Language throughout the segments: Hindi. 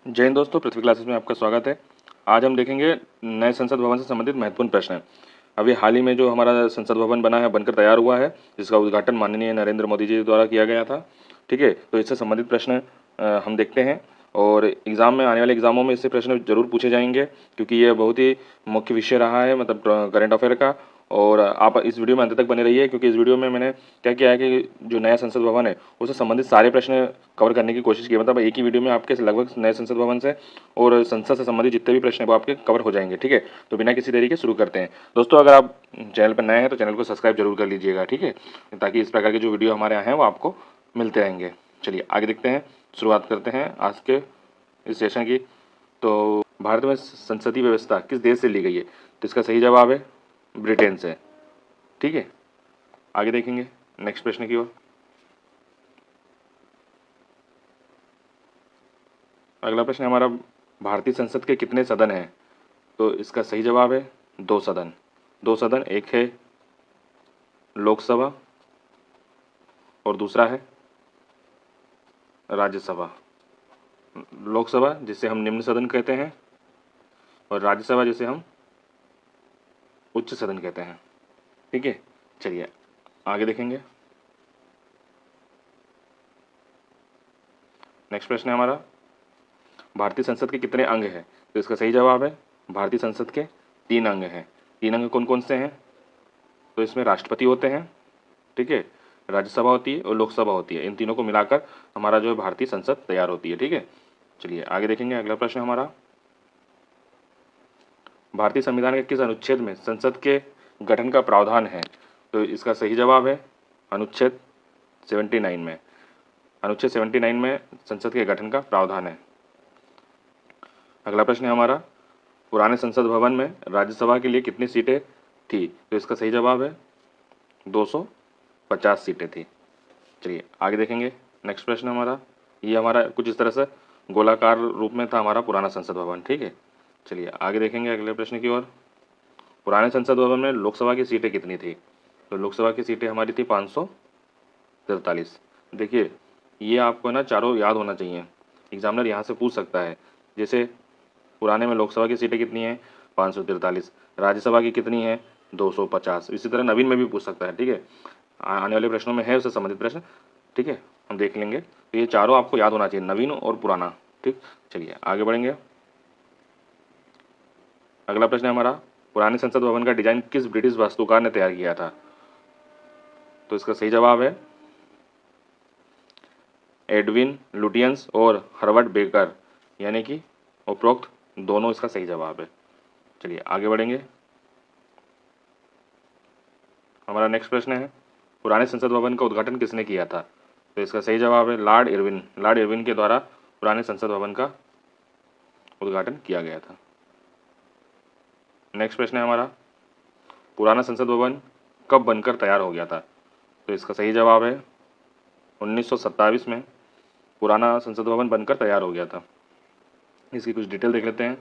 जय हिंद दोस्तों, पृथ्वी क्लासेस में आपका स्वागत है। आज हम देखेंगे नए संसद भवन से संबंधित महत्वपूर्ण प्रश्न। अभी हाल ही में जो हमारा संसद भवन बना है, बनकर तैयार हुआ है, जिसका उद्घाटन माननीय नरेंद्र मोदी जी द्वारा किया गया था। ठीक है, तो इससे संबंधित प्रश्न हम देखते हैं और एग्ज़ाम में, आने वाले एग्ज़ामों में इससे प्रश्न जरूर पूछे जाएंगे, क्योंकि ये बहुत ही मुख्य विषय रहा है, मतलब करंट अफेयर का। और आप इस वीडियो में अंत तक बने रहिए, क्योंकि इस वीडियो में मैंने क्या किया है कि जो नया संसद भवन है उससे संबंधित सारे प्रश्न कवर करने की कोशिश की है। मतलब एक ही वीडियो में आपके लगभग नए संसद भवन से और संसद से संबंधित जितने भी प्रश्न हैं वो आपके कवर हो जाएंगे। ठीक है, तो बिना किसी देरी के शुरू करते हैं। दोस्तों, अगर आप चैनल पर नए हैं तो चैनल को सब्सक्राइब जरूर कर लीजिएगा, ठीक है, ताकि इस प्रकार के जो वीडियो हमारे यहाँ हैं वो आपको मिलते रहेंगे। चलिए आगे देखते हैं, शुरुआत करते हैं आज के इस सेशन की। तो भारत में संसदीय व्यवस्था किस देश से ली गई है? तो इसका सही जवाब है ब्रिटेन से। ठीक है, आगे देखेंगे नेक्स्ट प्रश्न की ओर। अगला प्रश्न हमारा, भारतीय संसद के कितने सदन हैं? तो इसका सही जवाब है 2 सदन। 2 सदन, एक है लोकसभा और दूसरा है राज्यसभा। लोकसभा जिसे हम निम्न सदन कहते हैं और राज्यसभा जिसे हम उच्च सदन कहते हैं। ठीक है, चलिए आगे देखेंगे। नेक्स्ट प्रश्न है हमारा, भारतीय संसद के कितने अंग हैं? तो इसका सही जवाब है भारतीय संसद के 3 अंग हैं। 3 अंग कौन कौन से हैं? तो इसमें राष्ट्रपति होते हैं, ठीक है, राज्यसभा होती है और लोकसभा होती है। इन तीनों को मिलाकर हमारा जो है भारतीय संसद तैयार होती है। ठीक है, चलिए आगे देखेंगे। अगला प्रश्न हमारा, भारतीय संविधान के किस अनुच्छेद में संसद के गठन का प्रावधान है? तो इसका सही जवाब है अनुच्छेद 79 में। अनुच्छेद 79 में संसद के गठन का प्रावधान है। अगला प्रश्न है हमारा, पुराने संसद भवन में राज्यसभा के लिए कितनी सीटें थी? तो इसका सही जवाब है 250 सीटें थी। चलिए आगे देखेंगे। नेक्स्ट प्रश्न हमारा, ये हमारा कुछ इस तरह से गोलाकार रूप में था हमारा पुराना संसद भवन। ठीक है, चलिए आगे देखेंगे अगले प्रश्न की ओर। पुराने संसद भवन में लोकसभा की सीटें कितनी थी? तो लोकसभा की सीटें हमारी थी 543। देखिए, ये आपको ना चारों याद होना चाहिए, एग्जामिनर यहाँ से पूछ सकता है। जैसे पुराने में लोकसभा की सीटें कितनी हैं? 543। राज्यसभा की कितनी है? 250। इसी तरह नवीन में भी पूछ सकता है। ठीक है, आने वाले प्रश्नों में है उससे संबंधित प्रश्न। ठीक है, हम देख लेंगे। तो ये चारों आपको याद होना चाहिए, नवीन और पुराना। ठीक, चलिए आगे बढ़ेंगे। अगला प्रश्न है हमारा, पुराने संसद भवन का डिजाइन किस ब्रिटिश वास्तुकार ने तैयार किया था? तो इसका सही जवाब है एडविन लुटियंस और हर्बर्ट बेकर, यानी कि उपरोक्त दोनों इसका सही जवाब है। चलिए आगे बढ़ेंगे। हमारा नेक्स्ट प्रश्न है, पुराने संसद भवन का उद्घाटन किसने किया था? तो इसका सही जवाब है लॉर्ड इरविन। लॉर्ड इरविन के द्वारा पुराने संसद भवन का उद्घाटन किया गया था। नेक्स्ट प्रश्न है हमारा, पुराना संसद भवन कब बनकर तैयार हो गया था? तो इसका सही जवाब है 1927 में पुराना संसद भवन बनकर तैयार हो गया था। इसकी कुछ डिटेल देख लेते हैं।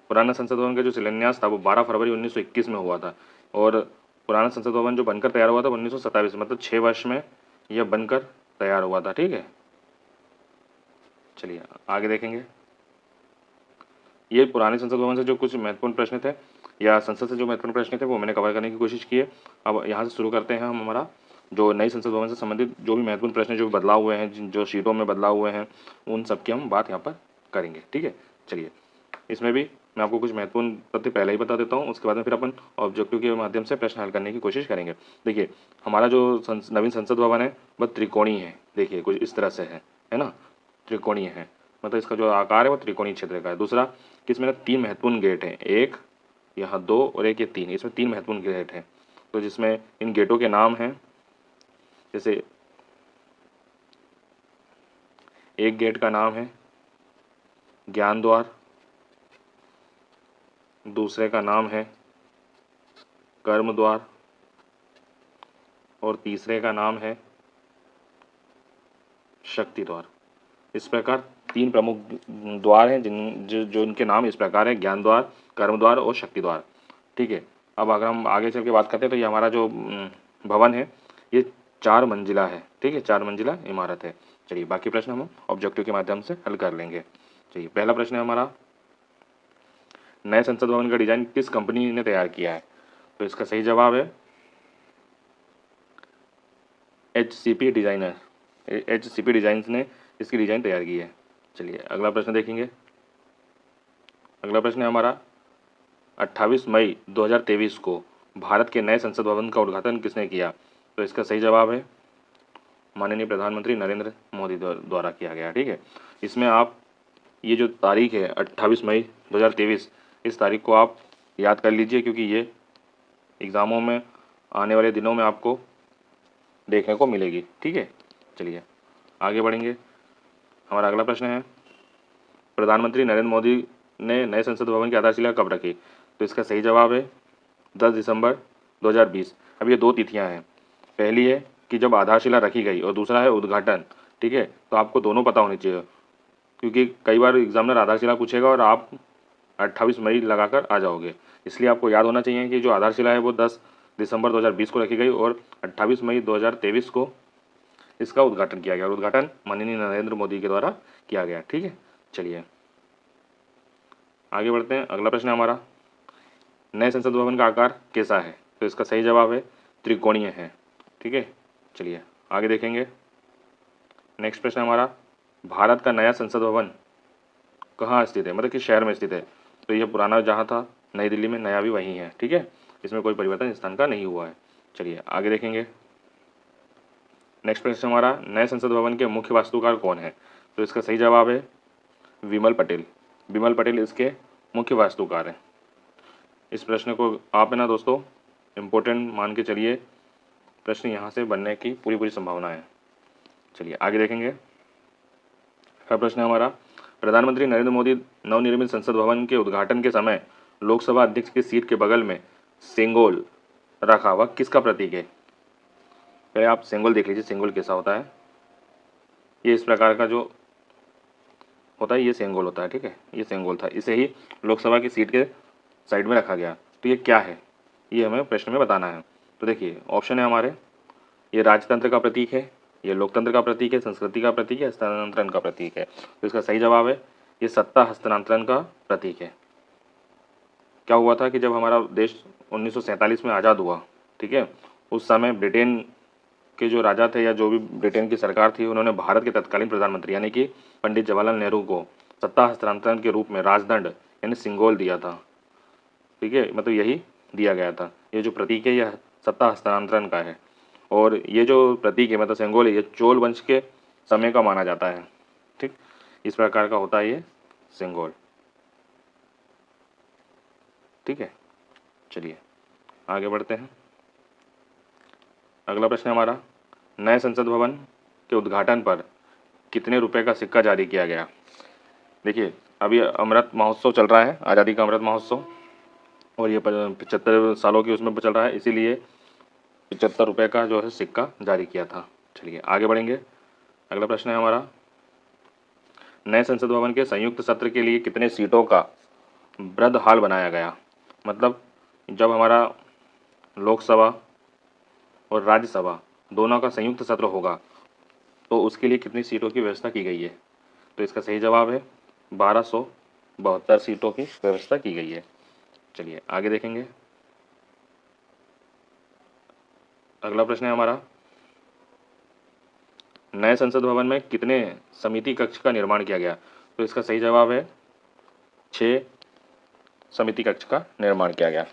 पुराना संसद भवन का जो शिलान्यास था वो 12 फरवरी 1921 में हुआ था और पुराना संसद भवन जो बनकर तैयार हुआ था 1927, मतलब 6 वर्ष में यह बनकर तैयार हुआ था। ठीक है, चलिए आगे देखेंगे। ये पुराने संसद भवन से जो कुछ महत्वपूर्ण प्रश्न थे या संसद से जो महत्वपूर्ण प्रश्न थे वो मैंने कवर करने की कोशिश की है। अब यहाँ से शुरू करते हैं हम हमारा जो नई संसद भवन से संबंधित जो भी महत्वपूर्ण प्रश्न जो बदलाव हुए हैं, जो सीटों में बदलाव हुए हैं, उन सब की हम बात यहाँ पर करेंगे। ठीक है, चलिए इसमें भी मैं आपको कुछ महत्वपूर्ण तथ्य पहले ही बता देता हूँ, उसके बाद में फिर अपन ऑब्जेक्टिव के माध्यम से प्रश्न हल करने की कोशिश करेंगे। देखिए, हमारा जो नवीन संसद भवन है वह त्रिकोणीय है। देखिए कुछ इस तरह से है ना, त्रिकोणीय है, मतलब इसका जो आकार है वो त्रिकोणीय क्षेत्र का है। दूसरा कि इसमें ना 3 महत्वपूर्ण गेट हैं, एक यहाँ 2 और एक ये 3। इसमें 3 महत्वपूर्ण गेट हैं, तो जिसमें इन गेटों के नाम हैं, जैसे एक गेट का नाम है ज्ञान द्वार, दूसरे का नाम है कर्म द्वार और तीसरे का नाम है शक्ति द्वार। इस प्रकार 3 प्रमुख द्वार हैं जो इनके नाम इस प्रकार है, ज्ञान द्वार, कर्म द्वार और शक्ति द्वार। ठीक है, अब अगर हम आगे चल के बात करते हैं तो ये हमारा जो भवन है ये 4 मंजिला है। ठीक है, 4 मंजिला इमारत है। चलिए बाकी प्रश्न हम ऑब्जेक्टिव के माध्यम से हल कर लेंगे। चलिए, पहला प्रश्न है हमारा, नए संसद भवन का डिजाइन किस कंपनी ने तैयार किया है? तो इसका सही जवाब है HCP डिजाइनर, HCP डिजाइन्स ने इसकी डिजाइन तैयार की है। चलिए, अगला प्रश्न देखेंगे। अगला प्रश्न है हमारा, 28 मई 2023 को भारत के नए संसद भवन का उद्घाटन किसने किया? तो इसका सही जवाब है माननीय प्रधानमंत्री नरेंद्र मोदी द्वारा किया गया। ठीक है, इसमें आप ये जो तारीख है 28 मई 2023, इस तारीख को आप याद कर लीजिए, क्योंकि ये एग्ज़ामों में आने वाले दिनों में आपको देखने को मिलेगी। ठीक है, चलिए आगे बढ़ेंगे। हमारा अगला प्रश्न है, प्रधानमंत्री नरेंद्र मोदी ने नए संसद भवन की आधारशिला कब रखी? तो इसका सही जवाब है 10 दिसंबर 2020। अब ये दो तिथियां हैं, पहली है कि जब आधारशिला रखी गई और दूसरा है उद्घाटन। ठीक है, तो आपको दोनों पता होनी चाहिए, क्योंकि कई बार एग्जामिनर आधारशिला पूछेगा और आप 28 मई लगाकर आ जाओगे। इसलिए आपको याद होना चाहिए कि जो आधारशिला है वो 10 दिसंबर 2020 को रखी गई और 28 मई 2023 को इसका उद्घाटन किया गया, और उद्घाटन माननीय नरेंद्र मोदी के द्वारा किया गया। ठीक है, चलिए आगे बढ़ते हैं। अगला प्रश्न है हमारा, नए संसद भवन का आकार कैसा है? तो इसका सही जवाब है त्रिकोणीय है। ठीक है, चलिए आगे देखेंगे। नेक्स्ट प्रश्न है हमारा, भारत का नया संसद भवन कहाँ स्थित है, मतलब किस शहर में स्थित है? तो यह पुराना जहाँ था नई दिल्ली में, नया भी वहीं है। ठीक है, इसमें कोई परिवर्तन स्थान का नहीं हुआ है। चलिए आगे देखेंगे। नेक्स्ट प्रश्न हमारा, नए संसद भवन के मुख्य वास्तुकार कौन है? तो इसका सही जवाब है विमल पटेल। विमल पटेल इसके मुख्य वास्तुकार हैं। इस प्रश्न को आप है ना दोस्तों इम्पोर्टेंट मान के चलिए, प्रश्न यहाँ से बनने की पूरी पूरी संभावना है। चलिए आगे देखेंगे। अगला प्रश्न है हमारा, प्रधानमंत्री नरेंद्र मोदी नवनिर्मित संसद भवन के उद्घाटन के समय लोकसभा अध्यक्ष की सीट के बगल में सेंगोल रखा, वह किसका प्रतीक है? पहले आप सेंगोल देख लीजिए, सेंगोल कैसा होता है। ये इस प्रकार का जो होता है, ये सेंगोल होता है। ठीक है, ये सेंगोल था, इसे ही लोकसभा की सीट के साइड में रखा गया। तो ये क्या है, ये हमें प्रश्न में बताना है। तो देखिए ऑप्शन है हमारे, ये राजतंत्र का प्रतीक है, ये लोकतंत्र का प्रतीक है, संस्कृति का प्रतीक है, हस्तांतरण का प्रतीक है। तो इसका सही जवाब है ये सत्ता हस्तांतरण का प्रतीक है। क्या हुआ था कि जब हमारा देश 1947 में आज़ाद हुआ, ठीक है, उस समय ब्रिटेन के जो राजा थे या जो भी ब्रिटेन की सरकार थी, उन्होंने भारत के तत्कालीन प्रधानमंत्री यानी कि पंडित जवाहरलाल नेहरू को सत्ता हस्तांतरण के रूप में राजदंड यानी सिंगोल दिया था। ठीक है, मतलब यही दिया गया था। ये जो प्रतीक है यह सत्ता हस्तांतरण का है, और ये जो प्रतीक है मतलब सेंगोल है, ये चोल वंश के समय का माना जाता है। ठीक, इस प्रकार का होता है ये सेंगोल। ठीक है, चलिए आगे बढ़ते हैं। अगला प्रश्न है हमारा, नए संसद भवन के उद्घाटन पर कितने रुपए का सिक्का जारी किया गया? देखिए अभी अमृत महोत्सव चल रहा है, आज़ादी का अमृत महोत्सव, और ये 75 सालों की उसमें चल रहा है, इसीलिए 75 रुपये का जो है सिक्का जारी किया था। चलिए आगे बढ़ेंगे। अगला प्रश्न है हमारा, नए संसद भवन के संयुक्त सत्र के लिए कितने सीटों का वृहद हॉल बनाया गया? मतलब जब हमारा लोकसभा और राज्यसभा दोनों का संयुक्त सत्र होगा तो उसके लिए कितनी सीटों की व्यवस्था की गई है? तो इसका सही जवाब है 1272 सीटों की व्यवस्था की गई है। चलिए आगे देखेंगे। अगला प्रश्न है हमारा, नए संसद भवन में कितने समिति कक्ष का निर्माण किया गया? तो इसका सही जवाब है 6 समिति कक्ष का निर्माण किया गया।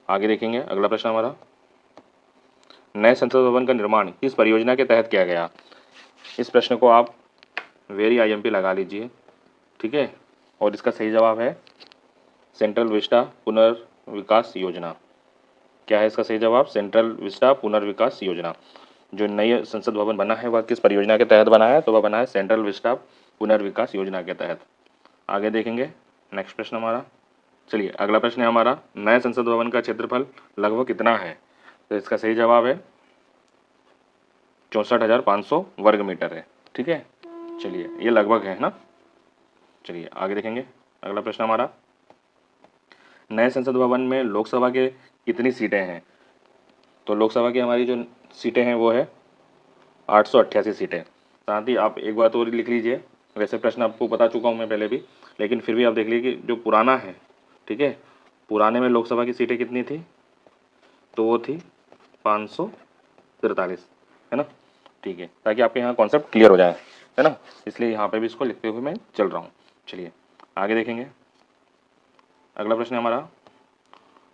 आगे देखेंगे। अगला प्रश्न हमारा, नए संसद भवन का निर्माण किस परियोजना के तहत किया गया? इस प्रश्न को आप वेरी IMP लगा लीजिए। ठीक है, और इसका सही जवाब है सेंट्रल विस्टा पुनर्विकास योजना। क्या है इसका सही जवाब? सेंट्रल विस्टा पुनर्विकास योजना। जो नई संसद भवन बना है वह किस परियोजना के तहत बना है? तो वह बना है सेंट्रल विस्टा पुनर्विकास योजना के तहत। आगे देखेंगे। नेक्स्ट प्रश्न हमारा, चलिए अगला प्रश्न है हमारा, नए संसद भवन का क्षेत्रफल लगभग कितना है? तो इसका सही जवाब है 64,500 वर्ग मीटर है। ठीक है, चलिए ये लगभग है ना। चलिए आगे देखेंगे। अगला प्रश्न हमारा, नए संसद भवन में लोकसभा के कितनी सीटें हैं? तो लोकसभा की हमारी जो सीटें हैं वो है 888 सीटें। साथ ही आप एक बात और लिख लीजिए वैसे प्रश्न आपको बता चुका हूँ मैं पहले भी, लेकिन फिर भी आप देख लीजिए कि जो पुराना है, ठीक है, पुराने में लोकसभा की सीटें कितनी थी, तो वो थी 543, है ना। ठीक है, ताकि आपके यहाँ कॉन्सेप्ट क्लियर हो जाए, है ना, इसलिए यहाँ पे भी इसको लिखते हुए मैं चल रहा हूँ। चलिए आगे देखेंगे। अगला प्रश्न है हमारा,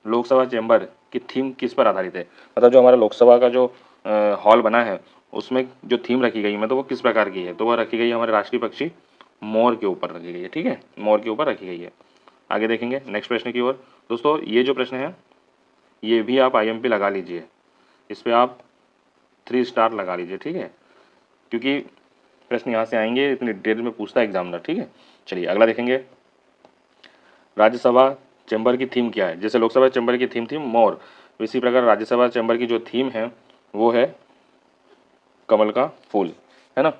लोकसभा चैम्बर की थीम किस पर आधारित है। मतलब जो हमारा लोकसभा का जो हॉल बना है उसमें जो थीम रखी गई है मतलब वो किस प्रकार की है, तो वह रखी गई है हमारे राष्ट्रीय पक्षी मोर के ऊपर रखी गई है। ठीक है, मोर के ऊपर रखी गई है। आगे देखेंगे नेक्स्ट प्रश्न की ओर। दोस्तों ये जो प्रश्न है ये भी आप IMP लगा लीजिए, इस पर आप 3 स्टार लगा लीजिए, ठीक है, क्योंकि प्रश्न यहाँ से आएंगे, इतनी डिटेल में पूछता है एग्जामिनर। ठीक है, चलिए अगला देखेंगे। राज्यसभा चैम्बर की थीम क्या है। जैसे लोकसभा चैम्बर की थीम थी मोर, इसी प्रकार राज्यसभा चैम्बर की जो थीम है वो है कमल का फूल, है ना।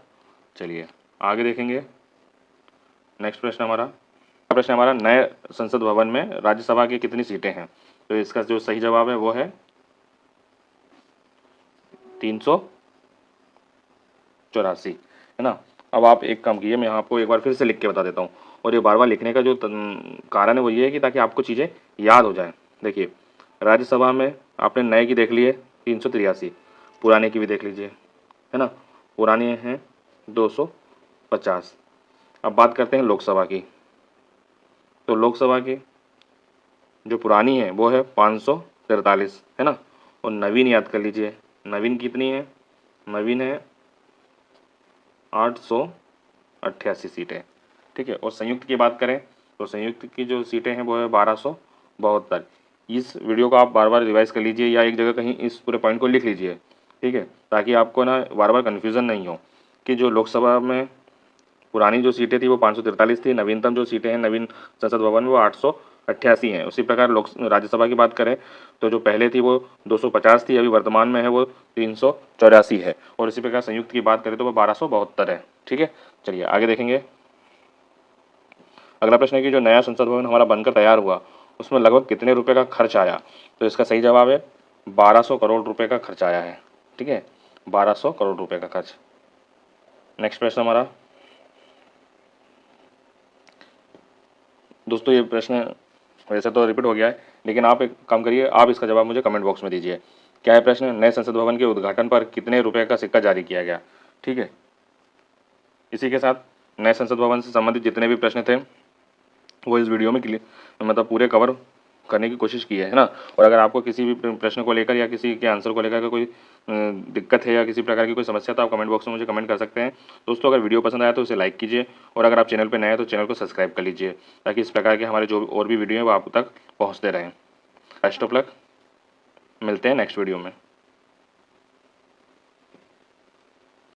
चलिए आगे देखेंगे। नेक्स्ट प्रश्न हमारा नए संसद भवन में राज्यसभा की कितनी सीटें हैं। तो इसका जो सही जवाब है वो है 384, है ना। अब आप एक काम कीजिए, मैं आपको एक बार फिर से लिख के बता देता हूँ, और ये बार बार लिखने का जो कारण है वो ये है कि ताकि आपको चीज़ें याद हो जाएं। देखिए राज्यसभा में आपने नए की देख ली है 383, पुराने की भी देख लीजिए, है ना, पुराने हैं 250। अब बात करते हैं लोकसभा की। तो लोकसभा की जो पुरानी है वो है 543, है ना, और नवीन याद कर लीजिए, नवीन कितनी है, नवीन है 888 सीटें। ठीक है, और संयुक्त की बात करें तो संयुक्त की जो सीटें हैं वो है 1272। इस वीडियो को आप बार बार रिवाइज कर लीजिए या एक जगह कहीं इस पूरे पॉइंट को लिख लीजिए, ठीक है, ताकि आपको ना बार बार कन्फ्यूज़न नहीं हो कि जो लोकसभा में पुरानी जो सीटें थी वो 543 थी, नवीनतम जो सीटें हैं नवीन संसद भवन में वो 888 हैं। उसी प्रकार लोक राज्यसभा की बात करें तो जो पहले थी वो 250 थी, अभी वर्तमान में है वो 384 है, और इसी प्रकार संयुक्त की बात करें तो वो 1272 है। ठीक है, चलिए आगे देखेंगे। अगला प्रश्न है कि जो नया संसद भवन हमारा बनकर तैयार हुआ उसमें लगभग कितने रुपए का खर्च आया। तो इसका सही जवाब है 1200 करोड़ रुपए का खर्च आया है। ठीक है, 1200 करोड़ रुपए का खर्च। नेक्स्ट प्रश्न हमारा, दोस्तों ये प्रश्न वैसे तो रिपीट हो गया है, लेकिन आप एक काम करिए, आप इसका जवाब मुझे कमेंट बॉक्स में दीजिए। क्या है प्रश्न, नए संसद भवन के उद्घाटन पर कितने रुपए का सिक्का जारी किया गया। ठीक है, इसी के साथ नए संसद भवन से संबंधित जितने भी प्रश्न थे वो इस वीडियो में मतलब पूरे कवर करने की कोशिश की है ना। और अगर आपको किसी भी प्रश्न को लेकर या किसी के आंसर को लेकर के कोई दिक्कत है या किसी प्रकार की कोई समस्या तो आप कमेंट बॉक्स में मुझे कमेंट कर सकते हैं। दोस्तों अगर वीडियो पसंद आया तो उसे लाइक कीजिए, और अगर आप चैनल पर नए हैं तो चैनल को सब्सक्राइब कर लीजिए, ताकि इस प्रकार के हमारे जो और भी वीडियो हैं वो आप तक पहुँचते रहें। बेस्ट ऑफ लक, मिलते हैं नेक्स्ट वीडियो में।